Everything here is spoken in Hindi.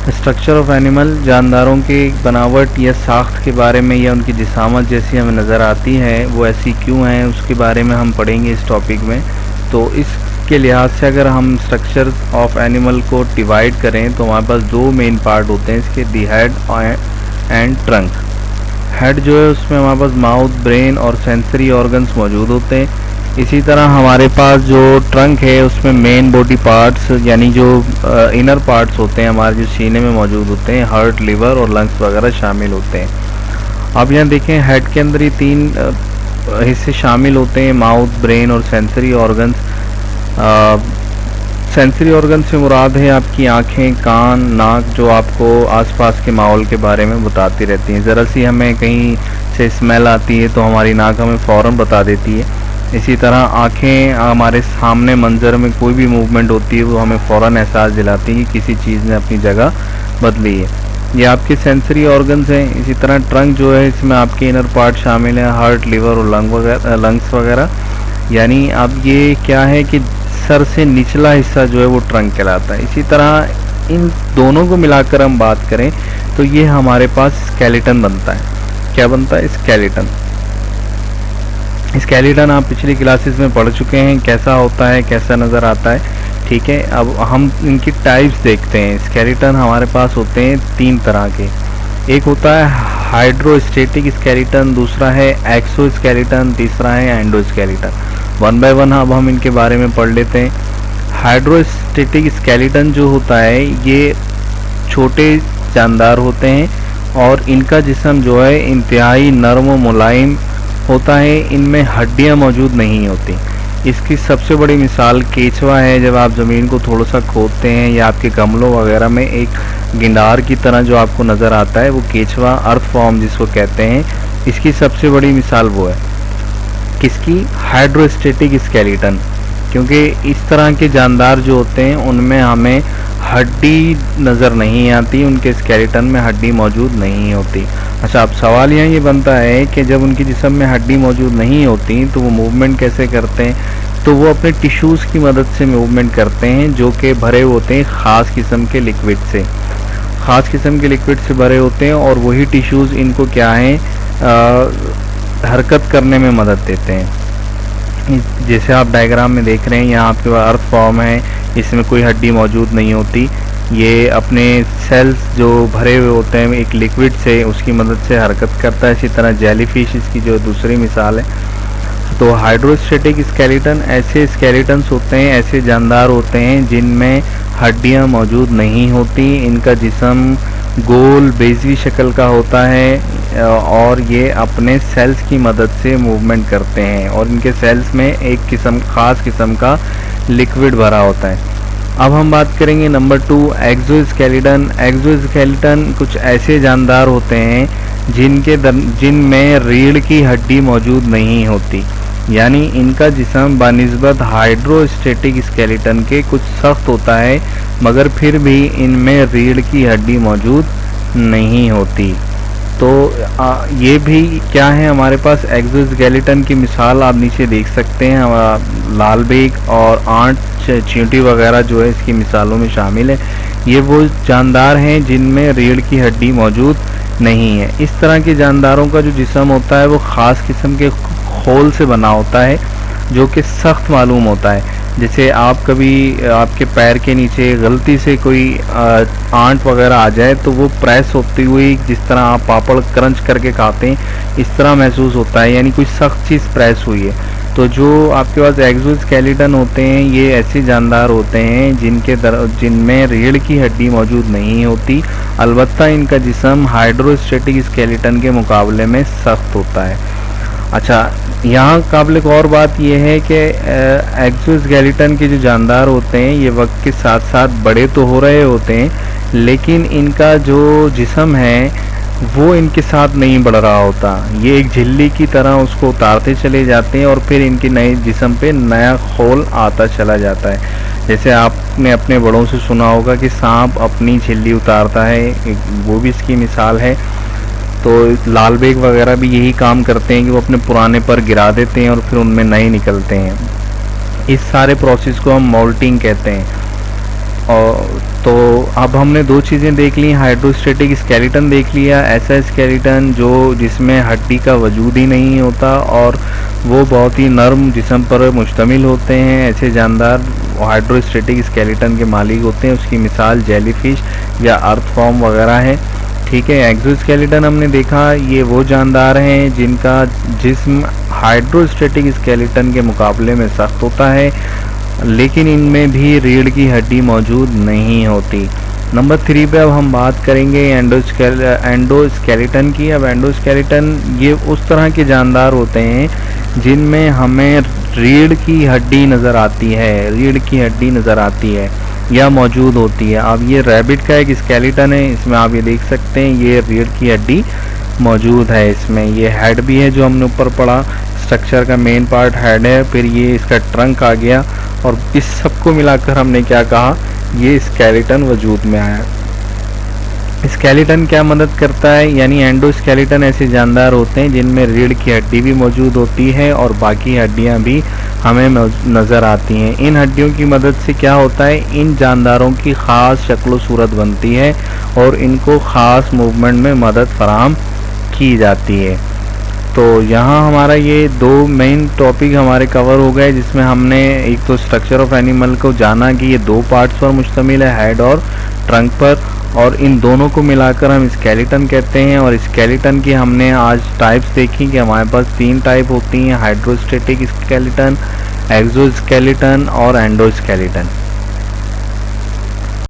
स्ट्रक्चर ऑफ एनिमल जानदारों की बनावट या साख्त के बारे में या उनकी जिसामत जैसी हमें नज़र आती है वो ऐसी क्यों हैं उसके बारे में हम पढ़ेंगे इस टॉपिक में। तो इसके लिहाज से अगर हम स्ट्रक्चर ऑफ एनिमल को डिवाइड करें तो हमारे पास दो मेन पार्ट होते हैं इसके, the head and trunk. Head जो है उसमें हमारे पास माउथ, ब्रेन और सेंसरी ऑर्गन्स मौजूद होते हैं। इसी तरह हमारे पास जो ट्रंक है उसमें मेन बॉडी पार्ट्स यानी जो इनर पार्ट्स होते हैं हमारे जो सीने में मौजूद होते हैं, हार्ट, लिवर और लंग्स वगैरह शामिल होते हैं। अब यहाँ देखें हेड के अंदर ही तीन हिस्से शामिल होते हैं, माउथ, ब्रेन और सेंसरी ऑर्गन्स। सेंसरी ऑर्गन से मुराद है आपकी आँखें, कान, नाक, जो आपको आसपास के माहौल के बारे में बताती रहती हैं। ज़रा सी हमें कहीं से स्मेल आती है तो हमारी नाक हमें फ़ौरन बता देती है। इसी तरह आँखें हमारे सामने मंज़र में कोई भी मूवमेंट होती है वो हमें फ़ौरन एहसास दिलाती है कि किसी चीज़ ने अपनी जगह बदली है। ये आपके सेंसरी ऑर्गन्स हैं। इसी तरह ट्रंक जो है इसमें आपके इनर पार्ट शामिल हैं, हार्ट, लिवर और लंग्स वगैरह। यानी अब ये क्या है कि सर से निचला हिस्सा जो है वो ट्रंक कहलाता है। इसी तरह इन दोनों को मिलाकर हम बात करें तो ये हमारे पास स्केलेटन बनता है। क्या बनता है? स्केलेटन। स्केलेटन आप पिछली क्लासेस में पढ़ चुके हैं, कैसा होता है, कैसा नज़र आता है। ठीक है, अब हम इनकी टाइप्स देखते हैं। स्केलेटन हमारे पास होते हैं तीन तरह के। एक होता है हाइड्रोस्टेटिक स्केलेटन, दूसरा है एक्सो स्केलेटन, तीसरा है एंडोस्केलेटन। वन बाय वन अब हम इनके बारे में पढ़ लेते हैं। हाइड्रोस्टेटिक स्केलेटन जो होता है ये छोटे जानदार होते हैं और इनका जिस्म जो है इंतहाई नरम व मुलायम होता है, इनमें हड्डियां मौजूद नहीं होती। इसकी सबसे बड़ी मिसाल केचवा है। जब आप ज़मीन को थोड़ा सा खोदते हैं या आपके गमलों वगैरह में एक गिंडार की तरह जो आपको नज़र आता है वो केचवा, अर्थ फॉर्म जिसको कहते हैं, इसकी सबसे बड़ी मिसाल वो है। किसकी? Hydrostatic skeleton. क्योंकि इस तरह के जानदार जो होते हैं उनमें हमें हड्डी नज़र नहीं आती, उनके स्केलेटन में हड्डी मौजूद नहीं होती। अच्छा, अब सवाल यहाँ ये बनता है कि जब उनके जिस्म में हड्डी मौजूद नहीं होती तो वो मूवमेंट कैसे करते हैं? तो वो अपने टिश्यूज़ की मदद से मूवमेंट करते हैं जो कि भरे होते हैं ख़ास किस्म के लिक्विड से। ख़ास किस्म के लिक्विड से भरे होते हैं और वही टिश्यूज़ इनको क्या है हरकत करने में मदद देते हैं। जैसे आप डायग्राम में देख रहे हैं, यहाँ आपके पास अर्थ फॉर्म है, इसमें कोई हड्डी मौजूद नहीं होती। ये अपने सेल्स जो भरे हुए होते हैं एक लिक्विड से, उसकी मदद से हरकत करता है। इसी तरह जेलीफिश इसकी जो दूसरी मिसाल है। तो हाइड्रोस्टेटिक स्केलेटन ऐसे स्केलेटन्स होते हैं, ऐसे जानदार होते हैं जिनमें हड्डियां मौजूद नहीं होती। इनका जिस्म गोल बेज़वी शक्ल का होता है और ये अपने सेल्स की मदद से मूवमेंट करते हैं और इनके सेल्स में एक ख़ास किस्म का लिक्विड भरा होता है। अब हम बात करेंगे नंबर 2, एक्सोस्केलेटन। एक्सोस्केलेटन कुछ ऐसे जानदार होते हैं जिनमें रीढ़ की हड्डी मौजूद नहीं होती। यानी इनका जिस्म बानिस्बत हाइड्रोस्टेटिक स्केलेटन के कुछ सख्त होता है मगर फिर भी इनमें रीढ़ की हड्डी मौजूद नहीं होती। तो ये भी क्या है हमारे पास एक्सोस्केलेटन की मिसाल आप नीचे देख सकते हैं। लाल बेग और आंट, चींटी वगैरह जो है इसकी मिसालों में शामिल है। ये वो जानदार हैं जिनमें रीढ़ की हड्डी मौजूद नहीं है। इस तरह के जानदारों का जो जिस्म होता है वो ख़ास किस्म के खोल से बना होता है जो कि सख्त मालूम होता है। जैसे आप कभी आपके पैर के नीचे गलती से कोई आंट वगैरह आ जाए तो वो प्रेस होती हुई, जिस तरह आप पापड़ क्रंच करके खाते हैं इस तरह महसूस होता है, यानी कोई सख्त चीज़ प्रेस हुई है। तो जो आपके पास एक्सोस्केलेटन होते हैं ये ऐसे जानदार होते हैं जिनमें रीढ़ की हड्डी मौजूद नहीं होती, अलबत्ता इनका जिस्म हाइड्रोस्टेटिक स्केलेटन के मुकाबले में सख्त होता है। अच्छा, यहाँ काबिल गौर बात यह है कि एक्सोस्केलेटन के जो जानदार होते हैं ये वक्त के साथ साथ बड़े तो हो रहे होते हैं लेकिन इनका जो जिस्म है वो इनके साथ नहीं बढ़ रहा होता। ये एक झिल्ली की तरह उसको उतारते चले जाते हैं और फिर इनके नए जिस्म पे नया खोल आता चला जाता है। जैसे आपने अपने बड़ों से सुना होगा कि सांप अपनी झिल्ली उतारता है, वो भी इसकी मिसाल है। तो लाल बेग वगैरह भी यही काम करते हैं कि वो अपने पुराने पर गिरा देते हैं और फिर उनमें नए निकलते हैं। इस सारे प्रोसेस को हम मोल्टिंग कहते हैं। और तो अब हमने दो चीज़ें देख ली, हाइड्रोस्टेटिक स्केलेटन देख लिया, ऐसा स्केलेटन जो जिसमें हड्डी का वजूद ही नहीं होता और वो बहुत ही नर्म जिस्म पर मुश्तमिल होते हैं। ऐसे जानदार हाइड्रोस्टेटिक स्केलेटन के मालिक होते हैं। उसकी मिसाल जेलीफिश या अर्थवॉर्म वगैरह है। ठीक है। एक्सोस्केलेटन हमने देखा, ये वो जानदार हैं जिनका जिस्म हाइड्रोस्टेटिक स्केलेटन के मुकाबले में सख्त होता है, लेकिन इनमें भी रीढ़ की हड्डी मौजूद नहीं होती। नंबर 3 पे अब हम बात करेंगे एंडोस्केलेटन की। अब एंडोस्केलेटन ये उस तरह के जानदार होते हैं जिनमें हमें रीढ़ की हड्डी नज़र आती है, रीढ़ की हड्डी नज़र आती है या मौजूद होती है। अब ये रैबिट का एक स्केलेटन है, इसमें आप ये देख सकते हैं ये रीढ़ की हड्डी मौजूद है। इसमें ये हेड भी है जो हमने ऊपर पढ़ा, स्ट्रक्चर का मेन पार्ट हेड है, फिर ये इसका ट्रंक आ गया और इस सबको मिलाकर हमने क्या कहा, ये स्केलेटन वजूद में आया। स्केलेटन क्या मदद करता है, यानी एंडोस्केलेटन ऐसे जानदार होते हैं जिनमें रीढ़ की हड्डी भी मौजूद होती है और बाकी हड्डियां भी हमें नज़र आती हैं। इन हड्डियों की मदद से क्या होता है, इन जानदारों की ख़ास शक्ल सूरत बनती है और इनको ख़ास मूवमेंट में मदद फराहम की जाती है। तो यहाँ हमारा ये दो मेन टॉपिक हमारे कवर हो गए, जिसमें हमने एक तो स्ट्रक्चर ऑफ एनिमल को जाना कि ये दो पार्ट्स पर मुश्तमिल है, हेड और ट्रंक पर, और इन दोनों को मिलाकर हम स्केलेटन कहते हैं। और स्केलेटन की हमने आज टाइप्स देखी कि हमारे पास 3 टाइप होती हैं, हाइड्रोस्टेटिक स्केलेटन, एक्सोस्केलेटन और एंडोस्केलेटन।